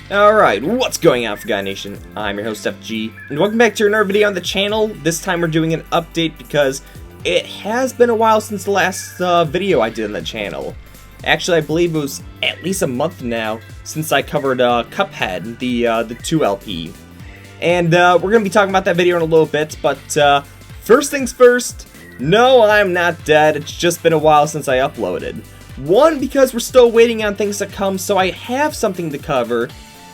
Alright, what's going on, Forgotten Nation? I'm your host, FG, and welcome back to another video on the channel. This time we're doing an update because it has been a while since the last video I did on the channel. Actually, I believe it was at least a month now since I covered Cuphead, the 2 LP. And we're going to be talking about that video in a little bit, but first things first, no, I'm not dead. It's just been a while since I uploaded. One, because we're still waiting on things to come, so I have something to cover.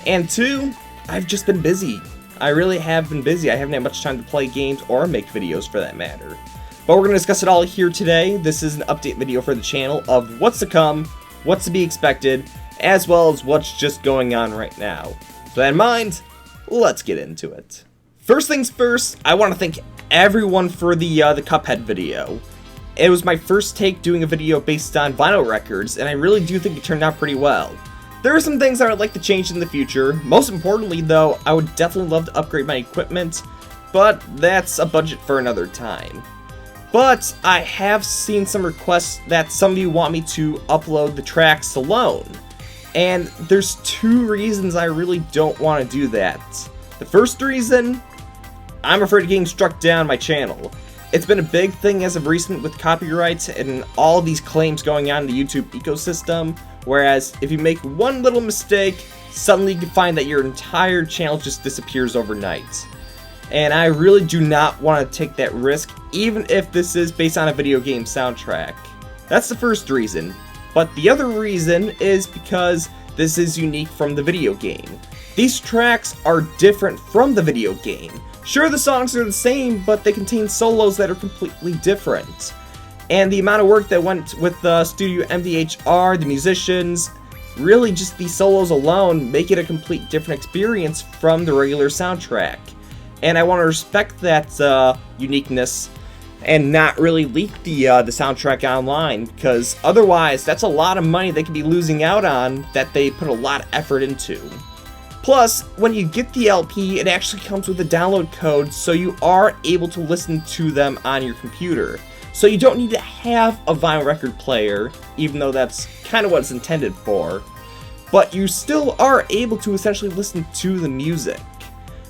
And two, I've just been busy. I really have been busy. I haven't had much time to play games or make videos for that matter. But we're going to discuss it all here today. This is an update video for the channel of what's to come, what's to be expected, as well as what's just going on right now. So that in mind, let's get into it. First things first, I want to thank everyone for the Cuphead video. It was my first take doing a video based on vinyl records, and I really do think it turned out pretty well. There are some things I would like to change in the future. Most importantly though, I would definitely love to upgrade my equipment, but that's a budget for another time. But I have seen some requests that some of you want me to upload the tracks alone. And there's two reasons I really don't want to do that. The first reason, I'm afraid of getting struck down my channel. It's been a big thing as of recent with copyrights and all these claims going on in the YouTube ecosystem. Whereas, if you make one little mistake, suddenly you can find that your entire channel just disappears overnight. And I really do not want to take that risk, even if this is based on a video game soundtrack. That's the first reason. But the other reason is because this is unique from the video game. These tracks are different from the video game. Sure, the songs are the same, but they contain solos that are completely different. And the amount of work that went with Studio MDHR, the musicians, really just the solos alone make it a complete different experience from the regular soundtrack. And I want to respect that uniqueness and not really leak the soundtrack online, because otherwise that's a lot of money they could be losing out on that they put a lot of effort into. Plus, when you get the LP, it actually comes with a download code, so you are able to listen to them on your computer. So you don't need to have a vinyl record player, even though that's kind of what it's intended for. But you still are able to essentially listen to the music.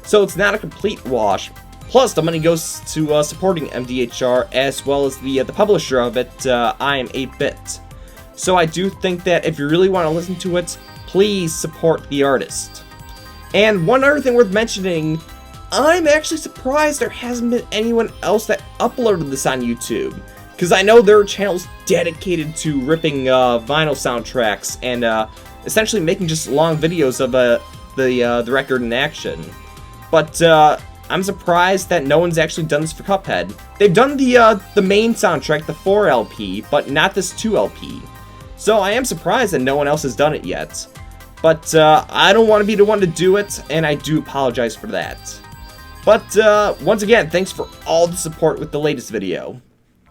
So it's not a complete wash. Plus, the money goes to supporting MDHR as well as the publisher of it, I Am 8-Bit. So I do think that if you really want to listen to it, please support the artist. And one other thing worth mentioning, I'm actually surprised there hasn't been anyone else that uploaded this on YouTube. Because I know there are channels dedicated to ripping vinyl soundtracks and essentially making just long videos of the record in action. But I'm surprised that no one's actually done this for Cuphead. They've done the main soundtrack, the 4 LP, but not this 2 LP. So I am surprised that no one else has done it yet. But I don't want to be the one to do it, and I do apologize for that. But once again, thanks for all the support with the latest video.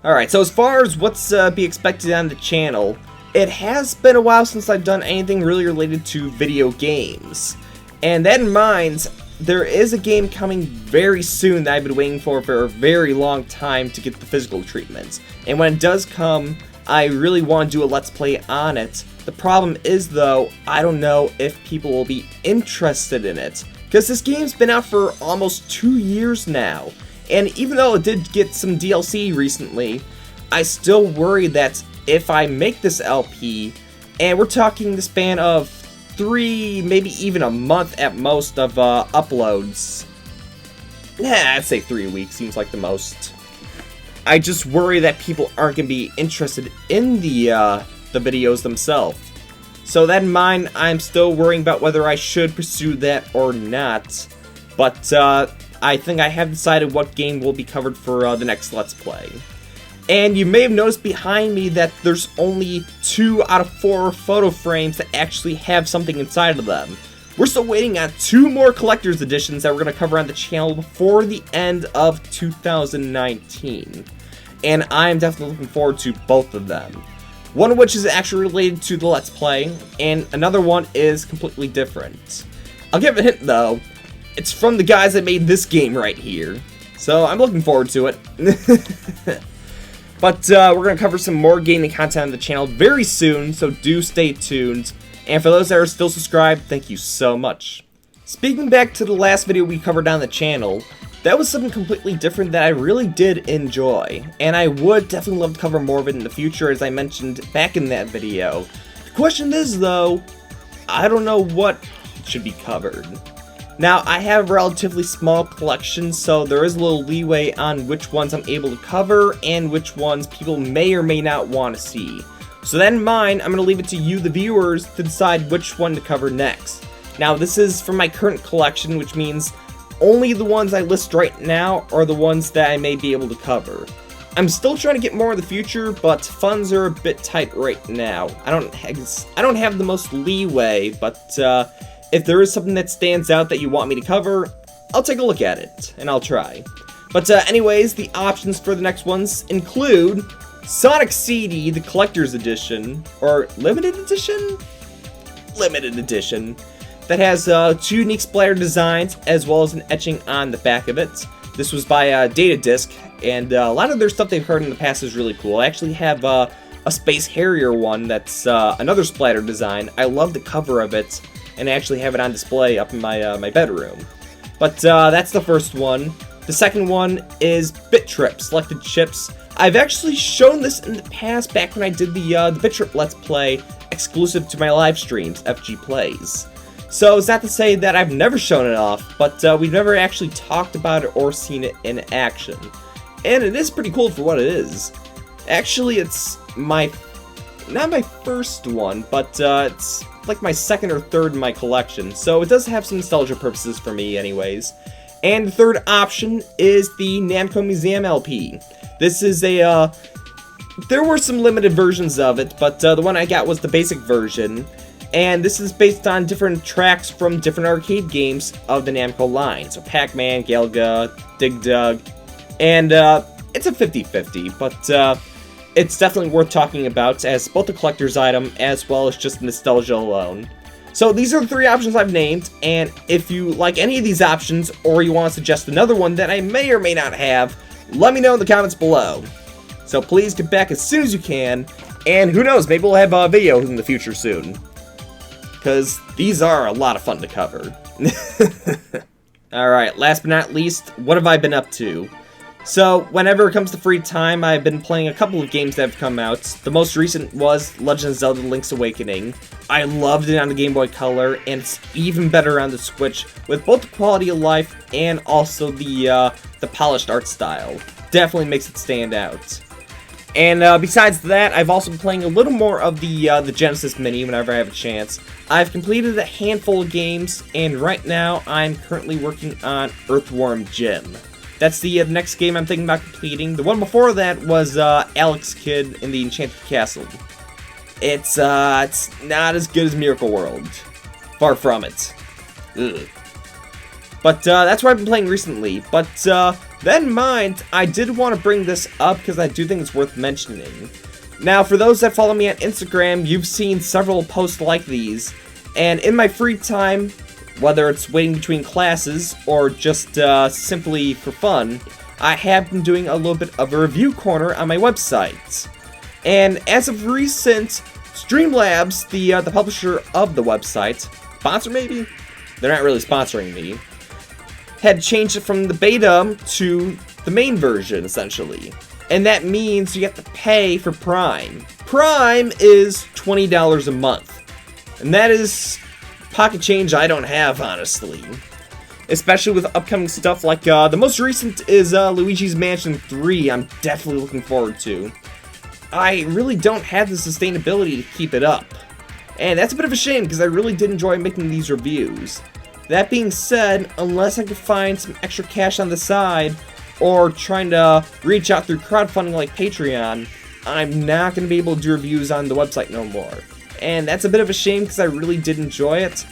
Alright, so as far as what's be expected on the channel, it has been a while since I've done anything really related to video games. And that in mind, there is a game coming very soon that I've been waiting for a very long time to get the physical treatment. And when it does come, I really want to do a Let's Play on it. The problem is though, I don't know if people will be interested in it. Because this game's been out for almost 2 years now. And even though it did get some DLC recently, I still worry that if I make this LP, and we're talking the span of 3, maybe even a month at most of uploads. I'd say 3 weeks seems like the most. I just worry that people aren't going to be interested in the videos themselves. So that in mind, I'm still worrying about whether I should pursue that or not. But I think I have decided what game will be covered for the next Let's Play. And you may have noticed behind me that there's only 2 out of 4 photo frames that actually have something inside of them. We're still waiting on 2 more collector's editions that we're going to cover on the channel before the end of 2019. And I'm definitely looking forward to both of them. One of which is actually related to the Let's Play, and another one is completely different. I'll give a hint though, it's from the guys that made this game right here. So I'm looking forward to it. But we're going to cover some more gaming content on the channel very soon, so do stay tuned. And for those that are still subscribed, thank you so much. Speaking back to the last video we covered on the channel, that was something completely different that I really did enjoy, and I would definitely love to cover more of it in the future, as I mentioned back in that video. The question is, though, I don't know what should be covered. Now, I have a relatively small collection, so there is a little leeway on which ones I'm able to cover and which ones people may or may not want to see. So that in mind, I'm going to leave it to you, the viewers, to decide which one to cover next. Now, this is from my current collection, which means only the ones I list right now are the ones that I may be able to cover. I'm still trying to get more in the future, but funds are a bit tight right now. I don't have the most leeway, but if there is something that stands out that you want me to cover, I'll take a look at it, and I'll try. But anyways, the options for the next ones include Sonic CD, the Collector's Edition, or Limited Edition? Limited Edition. That has 2 unique splatter designs, as well as an etching on the back of it. This was by Data Disc, and a lot of their stuff they've heard in the past is really cool. I actually have a Space Harrier one that's another splatter design. I love the cover of it, and I actually have it on display up in my bedroom. But that's the first one. The second one is Bit Trip Selected Chips. I've actually shown this in the past, back when I did the Bit Trip Let's Play exclusive to my live streams, FG Plays. So it's not to say that I've never shown it off, but we've never actually talked about it or seen it in action. And it is pretty cool for what it is. Actually, it's not my first one, but it's like my second or third in my collection, so it does have some nostalgia purposes for me anyways. And the third option is the Namco Museum LP. This is a, there were some limited versions of it, but the one I got was the basic version. And this is based on different tracks from different arcade games of the Namco line. So Pac-Man, Galaga, Dig Dug, and it's a 50-50, but it's definitely worth talking about as both a collector's item as well as just nostalgia alone. So these are the 3 options I've named, and if you like any of these options or you want to suggest another one that I may or may not have, let me know in the comments below. So please get back as soon as you can, and who knows, maybe we'll have videos in the future soon. Because these are a lot of fun to cover. Alright, last but not least, what have I been up to? So, whenever it comes to free time, I've been playing a couple of games that have come out. The most recent was Legend of Zelda Link's Awakening. I loved it on the Game Boy Color, and it's even better on the Switch, with both the quality of life and also the polished art style. Definitely makes it stand out. And besides that, I've also been playing a little more of the Genesis Mini whenever I have a chance. I've completed a handful of games, and right now I'm currently working on Earthworm Jim. That's the next game I'm thinking about completing. The one before that was Alex Kidd in the Enchanted Castle. It's not as good as Miracle World. Far from it. Ugh. But that's what I've been playing recently. But that in mind, I did want to bring this up because I do think it's worth mentioning. Now, for those that follow me on Instagram, you've seen several posts like these. And in my free time, whether it's waiting between classes or just simply for fun, I have been doing a little bit of a review corner on my website. And as of recent, Streamlabs, the publisher of the website, sponsor maybe? They're not really sponsoring me, had changed it from the beta to the main version, essentially. And that means you have to pay for Prime. Prime is $20 a month. And that is pocket change I don't have, honestly. Especially with upcoming stuff like, the most recent is Luigi's Mansion 3, I'm definitely looking forward to. I really don't have the sustainability to keep it up. And that's a bit of a shame, because I really did enjoy making these reviews. That being said, unless I could find some extra cash on the side, or trying to reach out through crowdfunding like Patreon, I'm not going to be able to do reviews on the website no more. And that's a bit of a shame because I really did enjoy it,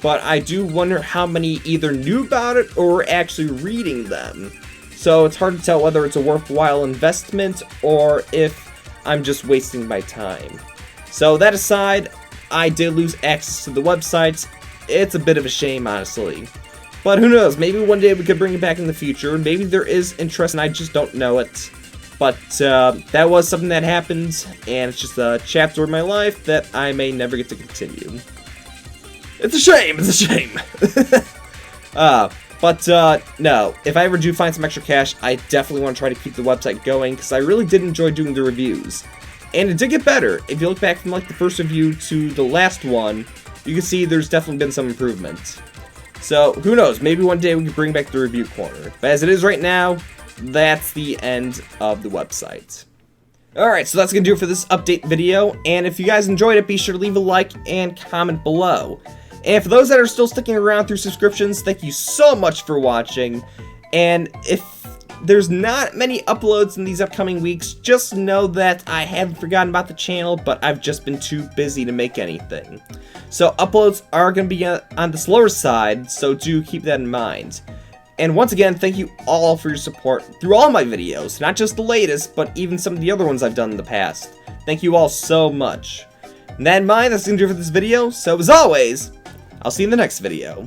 but I do wonder how many either knew about it or were actually reading them. So it's hard to tell whether it's a worthwhile investment or if I'm just wasting my time. So that aside, I did lose access to the website. It's a bit of a shame, honestly. But who knows, maybe one day we could bring it back in the future. Maybe there is interest and I just don't know it. But that was something that happened, and it's just a chapter in my life that I may never get to continue. It's a shame, it's a shame. No, if I ever do find some extra cash, I definitely want to try to keep the website going, because I really did enjoy doing the reviews. And it did get better. If you look back from like the first review to the last one, you can see there's definitely been some improvement. So, who knows, maybe one day we can bring back the review corner. But as it is right now, that's the end of the website. Alright, so that's going to do it for this update video, and if you guys enjoyed it, be sure to leave a like and comment below. And for those that are still sticking around through subscriptions, thank you so much for watching, and if there's not many uploads in these upcoming weeks, just know that I haven't forgotten about the channel, but I've just been too busy to make anything. So uploads are going to be on the slower side, so do keep that in mind. And once again, thank you all for your support through all my videos, not just the latest, but even some of the other ones I've done in the past. Thank you all so much. And that in mind, that's going to do it for this video, so as always, I'll see you in the next video.